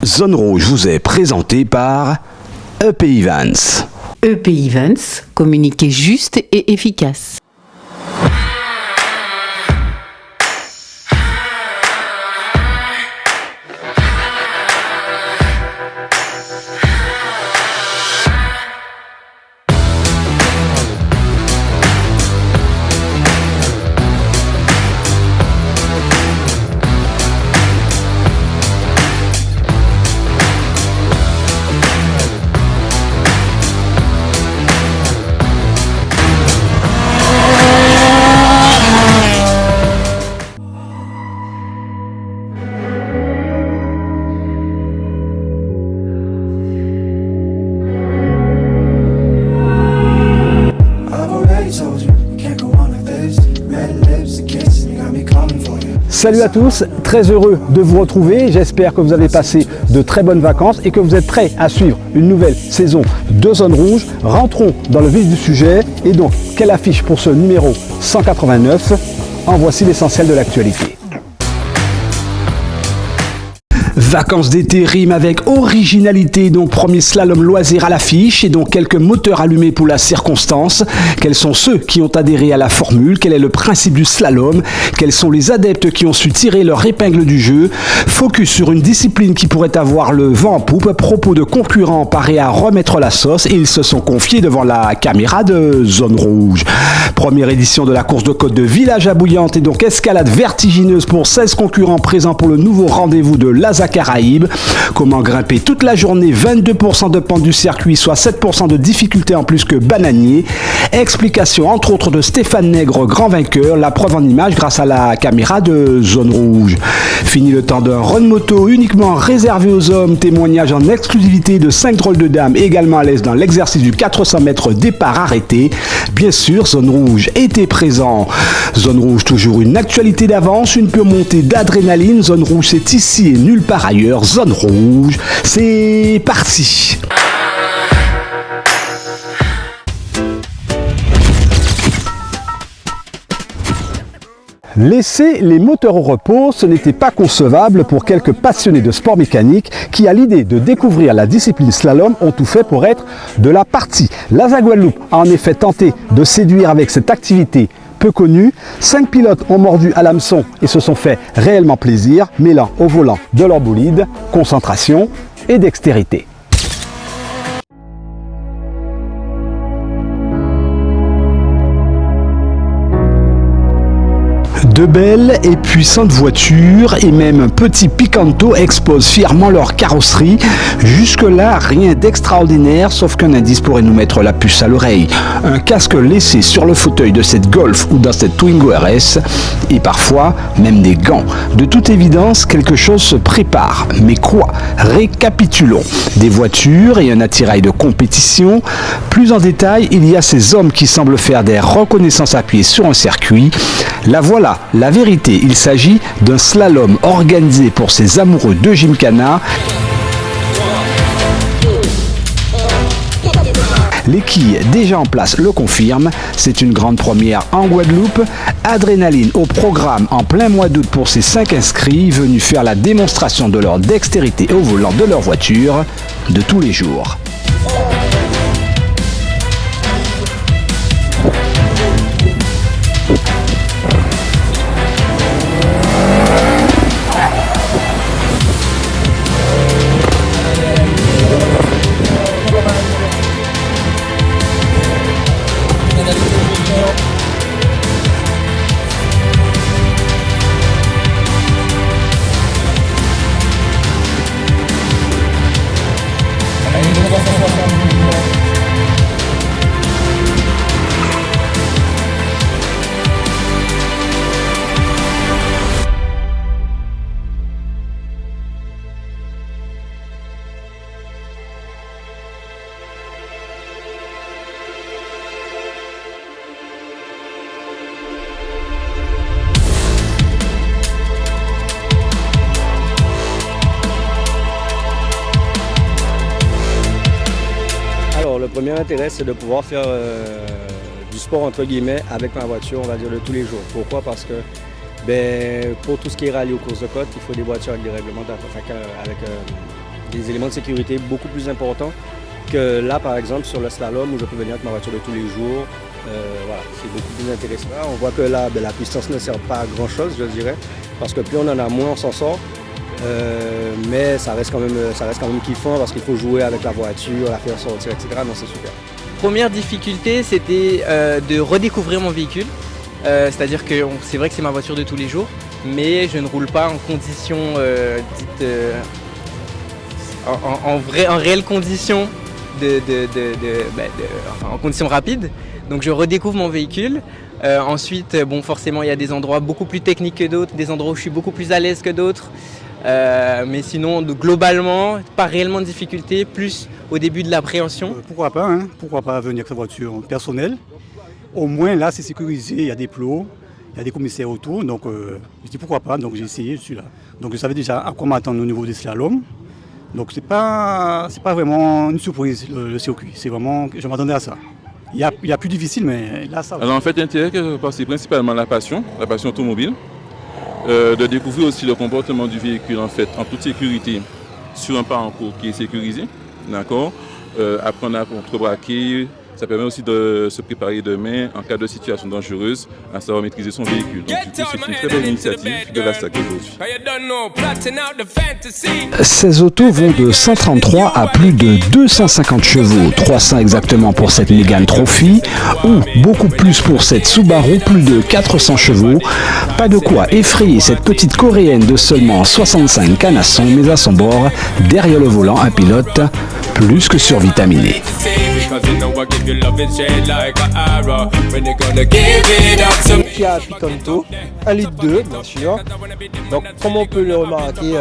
Zone Rouge vous est présenté par EP Events. EP Events, communiquer juste et efficace. Salut à tous, très heureux de vous retrouver. J'espère que vous avez passé de très bonnes vacances et que vous êtes prêts à suivre une nouvelle saison de Zone Rouge. Rentrons dans le vif du sujet. Et donc, quelle affiche pour ce numéro 189? En voici l'essentiel de l'actualité. Vacances d'été rime avec originalité, donc premier slalom loisir à l'affiche et donc quelques moteurs allumés pour la circonstance. Quels sont ceux qui ont adhéré à la formule? Quel est le principe du slalom? Quels sont les adeptes qui ont su tirer leur épingle du jeu? Focus sur une discipline qui pourrait avoir le vent en poupe. Propos de concurrents parés à remettre la sauce et ils se sont confiés devant la caméra de Zone Rouge. Première édition de la course de côte de Village à Bouillante et donc escalade vertigineuse pour 16 concurrents présents pour le nouveau rendez-vous de Laza Caraïbes. Comment grimper toute la journée, 22% de pente du circuit, soit 7% de difficulté en plus que bananier. Explication entre autres de Stéphane Nègre, grand vainqueur, la preuve en image grâce à la caméra de Zone Rouge. Fini le temps d'un run moto uniquement réservé aux hommes, témoignage en exclusivité de 5 drôles de dames également à l'aise dans l'exercice du 400 mètres départ arrêté. Bien sûr, Zone Rouge était présent. Zone Rouge, toujours une actualité d'avance, une pure montée d'adrénaline. Zone Rouge, c'est ici et nulle part ailleurs. Zone Rouge, c'est parti. Laisser les moteurs au repos, ce n'était pas concevable pour quelques passionnés de sport mécanique qui, à l'idée de découvrir la discipline slalom, ont tout fait pour être de la partie. Laza Guadeloupe a en effet tenté de séduire avec cette activité peu connue. 5 pilotes ont mordu à l'hameçon et se sont fait réellement plaisir, mêlant au volant de leur bolide concentration et dextérité. De belles et puissantes voitures et même un petit Picanto exposent fièrement leur carrosserie. Jusque-là, rien d'extraordinaire, sauf qu'un indice pourrait nous mettre la puce à l'oreille. Un casque laissé sur le fauteuil de cette Golf ou dans cette Twingo RS et parfois même des gants. De toute évidence, quelque chose se prépare. Mais quoi? Récapitulons. Des voitures et un attirail de compétition. Plus en détail, il y a ces hommes qui semblent faire des reconnaissances à pied sur un circuit. La voilà, la vérité, il s'agit d'un slalom organisé pour ces amoureux de Gymkhana. Les quilles déjà en place le confirment, c'est une grande première en Guadeloupe. Adrénaline au programme en plein mois d'août pour ces 5 inscrits venus faire la démonstration de leur dextérité au volant de leur voiture de tous les jours. Le premier intérêt, c'est de pouvoir faire du sport entre guillemets avec ma voiture, on va dire de tous les jours. Pourquoi? Parce que pour tout ce qui est rallye aux courses de côte, il faut des voitures avec des règlements avec des éléments de sécurité beaucoup plus importants que là, par exemple, sur le slalom où je peux venir avec ma voiture de tous les jours. Voilà, c'est beaucoup plus intéressant. Là, on voit que là, la puissance ne sert pas à grand-chose, je dirais, parce que plus on en a, moins on s'en sort. Mais ça reste quand même kiffant parce qu'il faut jouer avec la voiture, la faire sortir, etc. Donc c'est super. Première difficulté, c'était de redécouvrir mon véhicule. C'est-à-dire que c'est vrai que c'est ma voiture de tous les jours, mais je ne roule pas en conditions dites en réelles conditions en conditions rapides. Donc je redécouvre mon véhicule. Ensuite, bon, forcément, il y a des endroits beaucoup plus techniques que d'autres, des endroits où je suis beaucoup plus à l'aise que d'autres. Mais sinon, globalement, pas réellement de difficulté, plus au début de l'appréhension. Pourquoi pas, hein? Pourquoi pas venir avec sa voiture personnelle? Au moins là, c'est sécurisé, il y a des plots, il y a des commissaires autour, donc je dis pourquoi pas, donc j'ai essayé, je suis là. Donc je savais déjà à quoi m'attendre au niveau des slaloms. Donc c'est pas vraiment une surprise le circuit, c'est vraiment, je m'attendais à ça. Il y a plus difficile, mais là ça va. Alors en fait, l'intérêt, c'est principalement la passion automobile, de découvrir aussi le comportement du véhicule en fait, en toute sécurité, sur un parcours qui est sécurisé, d'accord. Apprendre à contrebraquer, ça permet aussi de se préparer demain en cas de situation dangereuse, à savoir maîtriser son véhicule. Donc du coup, c'est une très belle initiative de la SAC aujourd'hui. 16 autos vont de 133 à plus de 250 chevaux, 300 exactement pour cette Megane Trophy, ou beaucoup plus pour cette Subaru, plus de 400 chevaux. Pas de quoi effrayer cette petite coréenne de seulement 65 canassons, mais à son bord, derrière le volant, un pilote plus que survitaminé. Kia Picanto, 1,2 litre, bien sûr. Donc, comme on peut le remarquer,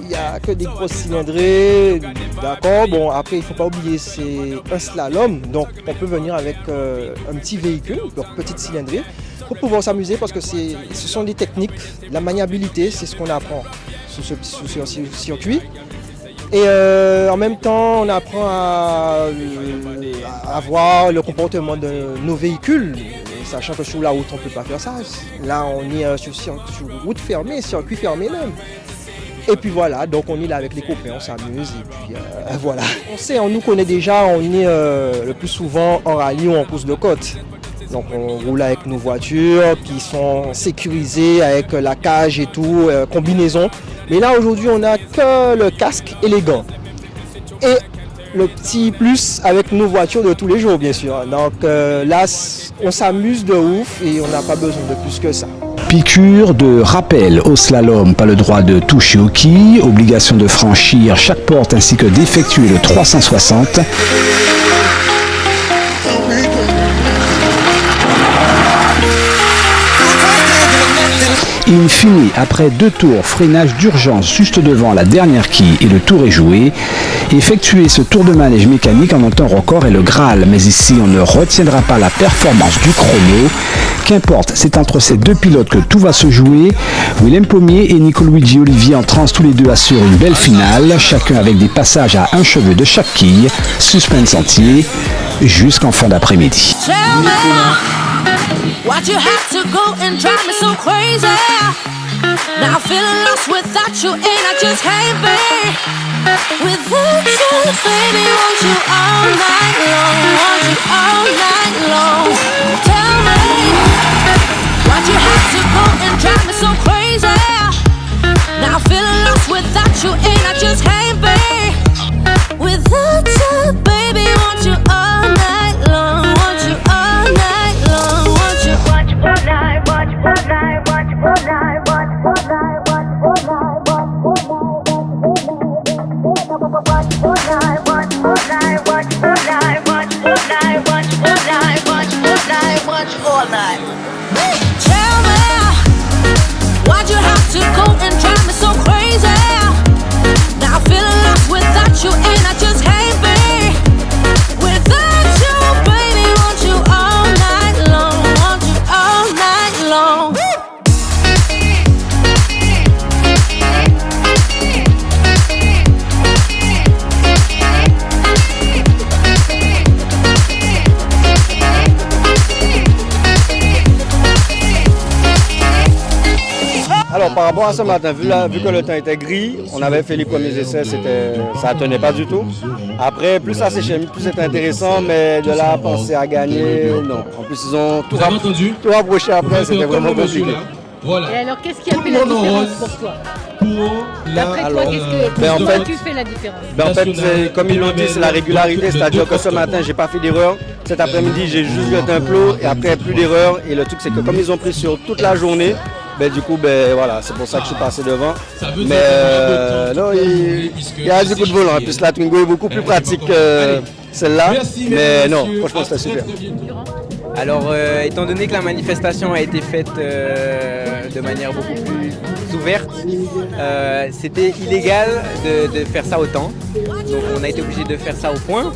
il n'y a que des grosses cylindrées. D'accord, bon, après, il ne faut pas oublier, c'est un slalom. Donc, on peut venir avec un petit véhicule, donc petite cylindrée, pour pouvoir s'amuser parce que ce sont des techniques, la maniabilité, c'est ce qu'on apprend sur ce circuit. Et en même temps, on apprend à voir le comportement de nos véhicules, sachant que sur la route, on ne peut pas faire ça. Là, on est sur route fermée, circuit fermé même. Et puis voilà, donc on est là avec les copains, on s'amuse et puis voilà. On nous connaît déjà, on est le plus souvent en rallye ou en course de côte. Donc on roule avec nos voitures qui sont sécurisées avec la cage et tout, combinaison. Mais là aujourd'hui on n'a que le casque et les gants. Et le petit plus avec nos voitures de tous les jours bien sûr. Donc là on s'amuse de ouf et on n'a pas besoin de plus que ça. Piqûre de rappel au slalom, pas le droit de toucher au quai, obligation de franchir chaque porte ainsi que d'effectuer le 360. In fine, après 2 tours, freinage d'urgence juste devant la dernière quille et le tour est joué. Effectuer ce tour de manège mécanique en un temps record est le Graal, mais ici on ne retiendra pas la performance du chrono. Qu'importe, c'est entre ces deux pilotes que tout va se jouer. Willem Pommier et Nico-Luigi Olivier en transe tous les deux assurent une belle finale, chacun avec des passages à un cheveu de chaque quille, suspense entier, jusqu'en fin d'après-midi. Why'd you have to go and drive me so crazy? Now I'm feeling lost without you and I just can't be without you, baby, want you all night long, want you all night long. Tell me, why'd you have to go and drive me so crazy? Now I'm feeling lost without you and I just can't be without you, baby, want you all night long, want you all night long, want you all night, watch all night, watch all night, watch all night, watch all night, watch all night, watch all night, watch all night, watch all night, watch all night, watch all night, watch all night. Tell me, why'd you have to go and drive me so crazy? Now I'm feeling lost without you and I just can't be without you, baby, want you all night long, want you all night long. rapport à ce matin, vu que le temps était gris, on avait fait les premiers essais, ça ne tenait pas du tout. Après, plus ça séchait, plus c'était intéressant, mais de là à penser à gagner, non. En plus, ils ont tout rapproché après, c'était vraiment compliqué. Voilà. Et alors, qu'est-ce qui a fait la différence pour toi? D'après toi, qu'est-ce qui fait la différence? En fait, comme ils l'ont dit, c'est la régularité, c'est-à-dire que ce matin, j'ai pas fait d'erreur. Cet après-midi, j'ai juste jeté un plot et après, plus d'erreur. Et le truc, c'est que comme ils ont pris sur toute la journée, du coup, voilà, c'est pour ça que je suis passé devant. Mais non, il y a du coup de volant. En plus, la Twingo est beaucoup plus pratique que celle-là. Mais non, franchement, c'était super. Alors, étant donné que la manifestation a été faite de manière beaucoup plus ouverte, c'était illégal de faire ça au temps. Donc on a été obligé de faire ça au point,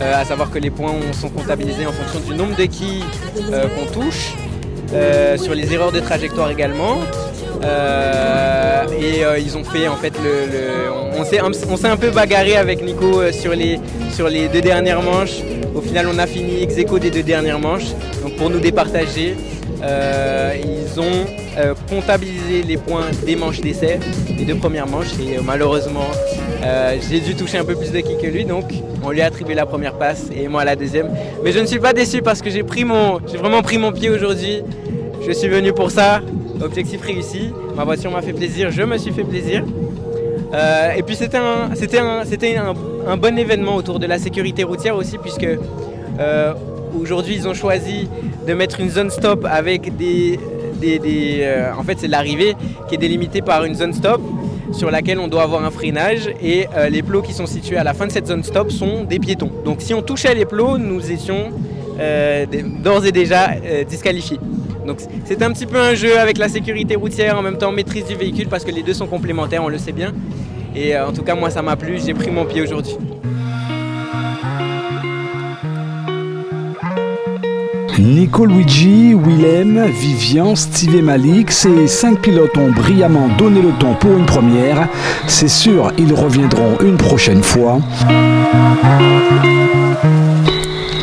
à savoir que les points sont comptabilisés en fonction du nombre de quilles qu'on touche, sur les erreurs de trajectoire également. Ils ont fait en fait on s'est un peu bagarré avec Nico sur les 2 dernières manches. Au final, on a fini ex aequo des 2 dernières manches. Donc pour nous départager, ils ont comptabilisé les points des manches d'essai, les 2 premières manches. Et malheureusement, j'ai dû toucher un peu plus de quilles que lui. Donc on lui a attribué la première passe et moi la deuxième. Mais je ne suis pas déçu parce que j'ai vraiment pris mon pied aujourd'hui. Je suis venu pour ça. Objectif réussi. Ma voiture m'a fait plaisir. Je me suis fait plaisir. Et puis c'était un bon événement autour de la sécurité routière aussi, puisque aujourd'hui ils ont choisi de mettre une zone stop avec en fait c'est l'arrivée qui est délimitée par une zone stop sur laquelle on doit avoir un freinage et les plots qui sont situés à la fin de cette zone stop sont des piétons. Donc si on touchait les plots, nous étions d'ores et déjà disqualifiés. Donc c'est un petit peu un jeu avec la sécurité routière, en même temps maîtrise du véhicule, parce que les deux sont complémentaires, on le sait bien. Et en tout cas, moi ça m'a plu, j'ai pris mon pied aujourd'hui. Nico, Luigi, Willem, Vivian, Steve et Malik, ces 5 pilotes ont brillamment donné le ton pour une première. C'est sûr, ils reviendront une prochaine fois,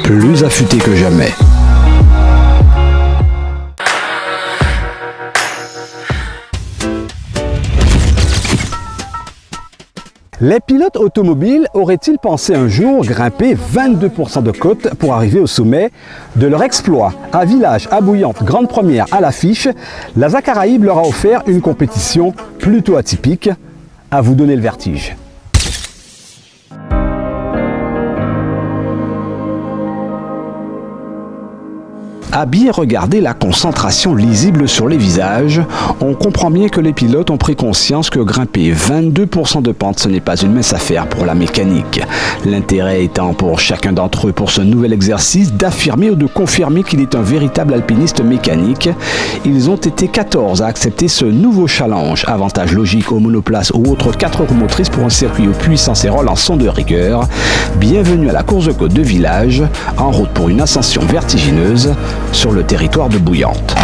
plus affûtés que jamais. Les pilotes automobiles auraient-ils pensé un jour grimper 22% de côte pour arriver au sommet de leur exploit? À Village, à Bouillante, grande première à l'affiche, la Caraïbes leur a offert une compétition plutôt atypique. À vous donner le vertige. À bien regarder la concentration lisible sur les visages, on comprend bien que les pilotes ont pris conscience que grimper 22% de pente, ce n'est pas une mince affaire pour la mécanique. L'intérêt étant pour chacun d'entre eux pour ce nouvel exercice d'affirmer ou de confirmer qu'il est un véritable alpiniste mécanique. Ils ont été 14 à accepter ce nouveau challenge, avantage logique aux monoplaces ou autres 4 roues motrices pour un circuit aux puissances et relançons de rigueur. Bienvenue à la course de côte de Village, en route pour une ascension vertigineuse sur le territoire de Bouillante.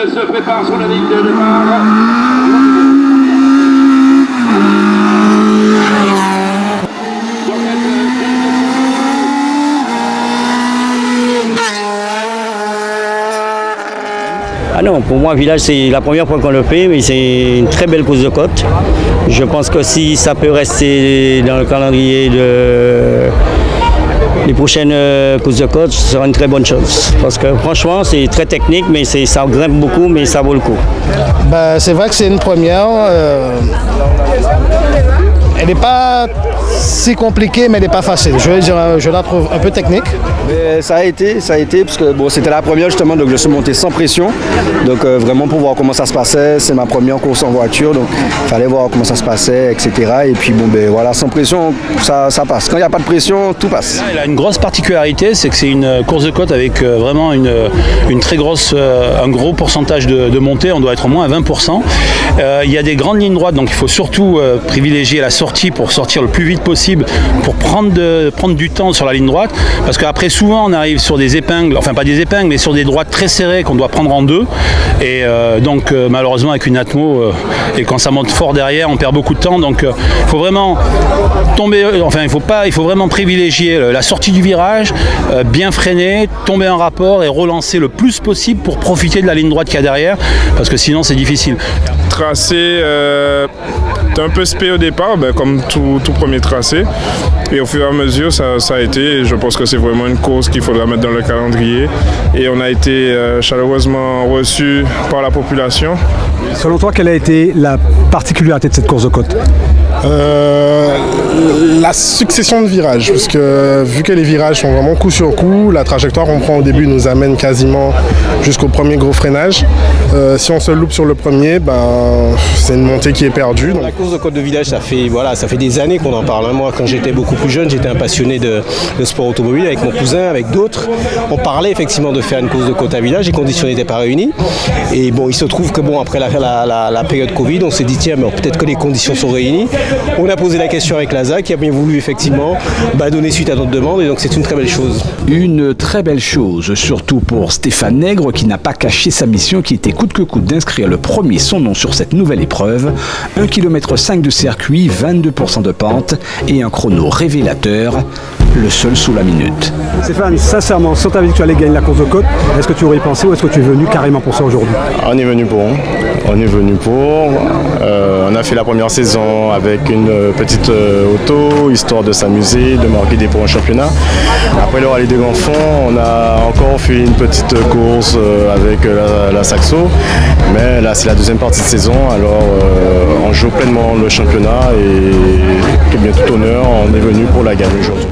Se prépare sur la ligne de départ. Ah non, pour moi, Village, c'est la première fois qu'on le fait, mais c'est une très belle course de côte. Je pense que si ça peut rester dans le calendrier les prochaines courses de côte, ce sera une très bonne chose. Parce que franchement, c'est très technique, mais ça grimpe beaucoup, mais ça vaut le coup. C'est vrai que c'est une première. Elle n'est pas si compliquée, mais elle n'est pas facile. Je la trouve un peu technique. Mais ça a été, parce que bon, c'était la première justement, donc je suis monté sans pression. Donc vraiment pour voir comment ça se passait, c'est ma première course en voiture, donc il fallait voir comment ça se passait, etc. Et puis bon, voilà, sans pression, ça passe. Quand il n'y a pas de pression, tout passe. Là, il a une grosse particularité, c'est que c'est une course de côte avec vraiment une très grosse, un gros pourcentage de montée, on doit être au moins à 20%. Il y a des grandes lignes droites, donc il faut surtout privilégier la sortie pour sortir le plus vite possible, pour prendre du temps sur la ligne droite, parce qu'après souvent on arrive sur des épingles, enfin pas des épingles, mais sur des droites très serrées qu'on doit prendre en deux, et donc malheureusement avec une atmo, et quand ça monte fort derrière, on perd beaucoup de temps, donc il faut vraiment tomber, il faut vraiment privilégier la sortie du virage, bien freiner, tomber en rapport et relancer le plus possible pour profiter de la ligne droite qu'il y a derrière, parce que sinon c'est difficile. Tracé un peu spé au départ, comme tout premier tracé, et au fur et à mesure ça a été, je pense que c'est vraiment une course qu'il faudra mettre dans le calendrier, et on a été chaleureusement reçus par la population. Selon toi, quelle a été la particularité de cette course de côte ? La succession de virages, parce que vu que les virages sont vraiment coup sur coup, la trajectoire qu'on prend au début nous amène quasiment jusqu'au premier gros freinage. Si on se loupe sur le premier, c'est une montée qui est perdue. La course de côte de Village, ça fait des années qu'on en parle. Moi, quand j'étais beaucoup plus jeune, j'étais un passionné de sport automobile avec mon cousin, avec d'autres. On parlait effectivement de faire une course de côte à Village, les conditions n'étaient pas réunies. Et bon, il se trouve que après la période Covid, on s'est dit tiens, peut-être que les conditions sont réunies. On a posé la question avec l'ASA qui a bien voulu effectivement donner suite à notre demande, et donc c'est une très belle chose. Une très belle chose, surtout pour Stéphane Nègre qui n'a pas caché sa mission, qui était coûte que coûte d'inscrire le premier son nom sur cette nouvelle épreuve. 1,5 km de circuit, 22% de pente et un chrono révélateur, le seul sous la minute. Stéphane, sincèrement, si on t'avait dit que tu allais gagner la course de côte, est-ce que tu aurais pensé ou est-ce que tu es venu carrément pour ça aujourd'hui ? On est venu pour. On a fait la première saison avec une petite auto, histoire de s'amuser, de marquer des points en championnat. Après le rallye des grands fonds, on a encore fait une petite course avec la Saxo. Mais là, c'est la deuxième partie de saison, alors on joue pleinement le championnat et bien tout honneur, on est venu pour la gagner aujourd'hui.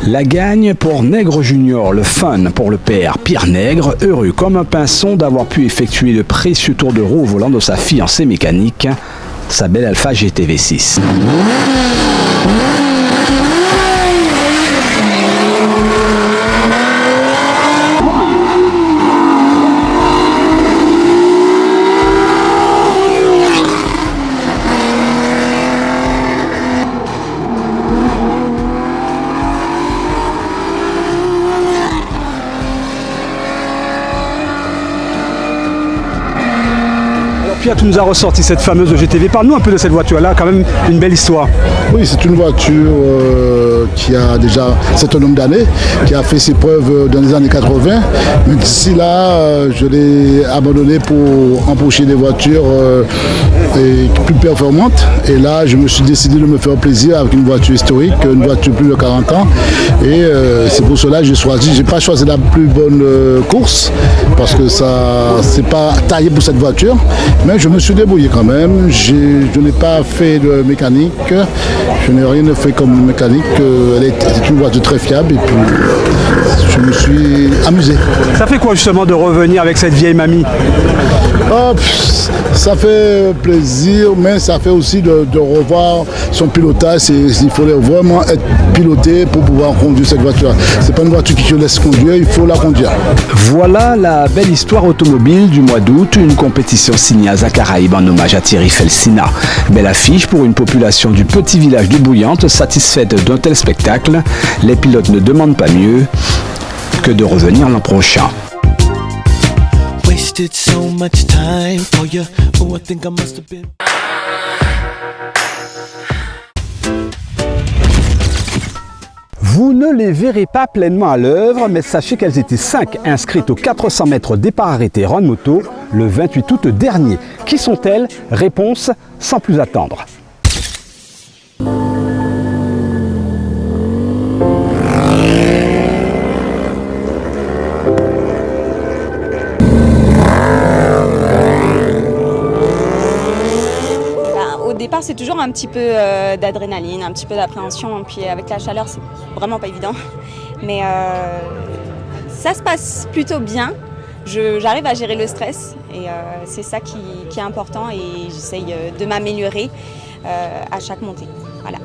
La gagne pour Nègre Junior, le fun pour le père Pierre Nègre, heureux comme un pinson d'avoir pu effectuer le précieux tour de roue au volant de sa fiancée mécanique, sa belle Alpha GT V6. Pierre, tu nous as ressorti cette fameuse GTV. Parle-nous un peu de cette voiture-là, quand même une belle histoire. Oui, c'est une voiture qui a déjà un certain nombre d'années, qui a fait ses preuves dans les années 80. Mais d'ici là, je l'ai abandonnée pour empocher des voitures plus performantes. Et là, je me suis décidé de me faire plaisir avec une voiture historique, une voiture plus de 40 ans. Et c'est pour cela que j'ai choisi. Je n'ai pas choisi la plus bonne course, parce que ça, c'est pas taillé pour cette voiture. Mais je me suis débrouillé quand même. Je n'ai pas fait de mécanique. Je n'ai rien fait comme mécanique. C'est une voiture très fiable et puis je me suis amusé. Ça fait quoi justement de revenir avec cette vieille mamie? Ça fait plaisir, mais ça fait aussi de revoir son pilotage. Il faut vraiment être piloté pour pouvoir conduire cette voiture. C'est pas une voiture qui te laisse conduire, il faut la conduire. Voilà la belle histoire automobile du mois d'août, une compétition signée à Zacaraïbe en hommage à Thierry Felsina. Belle affiche pour une population du petit village de Bouillante satisfaite d'un tel spectacle. Les pilotes ne demandent pas mieux que de revenir l'an prochain. Vous ne les verrez pas pleinement à l'œuvre, mais sachez qu'elles étaient 5 inscrites aux 400 mètres départ arrêté Run Moto le 28 août dernier. Qui sont-elles? Réponse sans plus attendre. Au départ, c'est toujours un petit peu d'adrénaline, un petit peu d'appréhension. Puis avec la chaleur, c'est vraiment pas évident. Mais ça se passe plutôt bien. J'arrive à gérer le stress et c'est ça qui est important. Et j'essaye de m'améliorer à chaque montée. Voilà.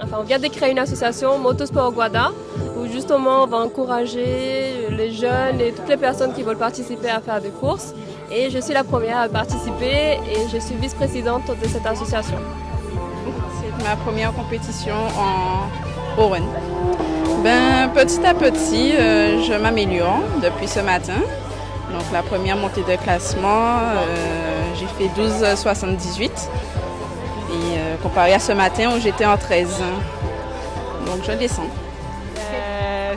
Enfin, on vient de créer une association Motosport Guada où justement on va encourager les jeunes et toutes les personnes qui veulent participer à faire des courses. Et je suis la première à participer et je suis vice-présidente de cette association. C'est ma première compétition en run. Petit à petit, je m'améliore depuis ce matin. Donc la première montée de classement, j'ai fait 12,78. Et comparé à ce matin où j'étais en 13. Donc je descends.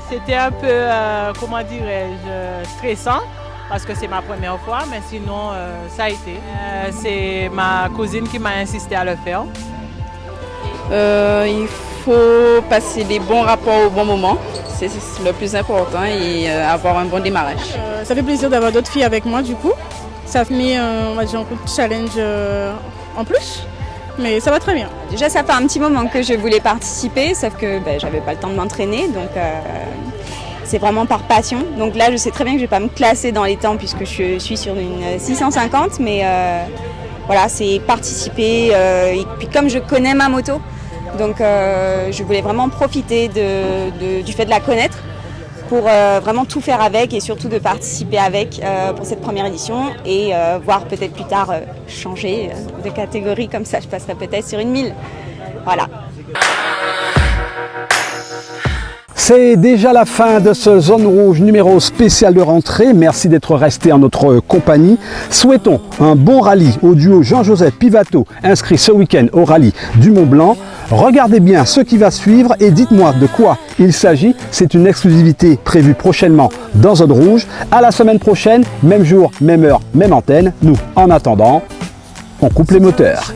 C'était un peu, comment dirais-je, stressant. Parce que c'est ma première fois, mais sinon ça a été. C'est ma cousine qui m'a insisté à le faire. Il faut passer les bons rapports au bon moment, c'est le plus important, et avoir un bon démarrage. Ça fait plaisir d'avoir d'autres filles avec moi du coup. Ça met on va dire, un coup de challenge en plus, mais ça va très bien. Déjà ça fait un petit moment que je voulais participer, sauf que j'avais pas le temps de m'entraîner, donc c'est vraiment par passion. Donc là, je sais très bien que je ne vais pas me classer dans les temps puisque je suis sur une 650, mais voilà, c'est participer. Et puis comme je connais ma moto, donc je voulais vraiment profiter du fait de la connaître pour vraiment tout faire avec et surtout de participer avec pour cette première édition et voir peut-être plus tard changer de catégorie, comme ça je passerai peut-être sur une 1000. Voilà. C'est déjà la fin de ce Zone Rouge numéro spécial de rentrée. Merci d'être resté en notre compagnie. Souhaitons un bon rallye au duo Jean-Joseph Pivato, inscrit ce week-end au rallye du Mont-Blanc. Regardez bien ce qui va suivre et dites-moi de quoi il s'agit. C'est une exclusivité prévue prochainement dans Zone Rouge. À la semaine prochaine, même jour, même heure, même antenne. Nous, en attendant, on coupe les moteurs.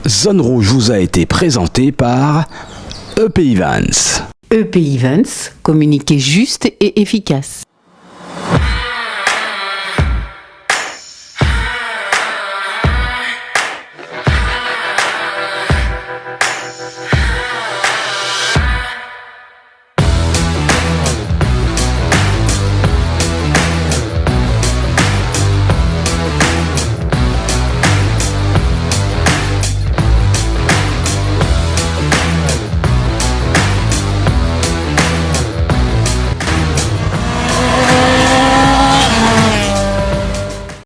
Zone Rouge vous a été présenté par EP Evans. EP Evans, communiquer juste et efficace.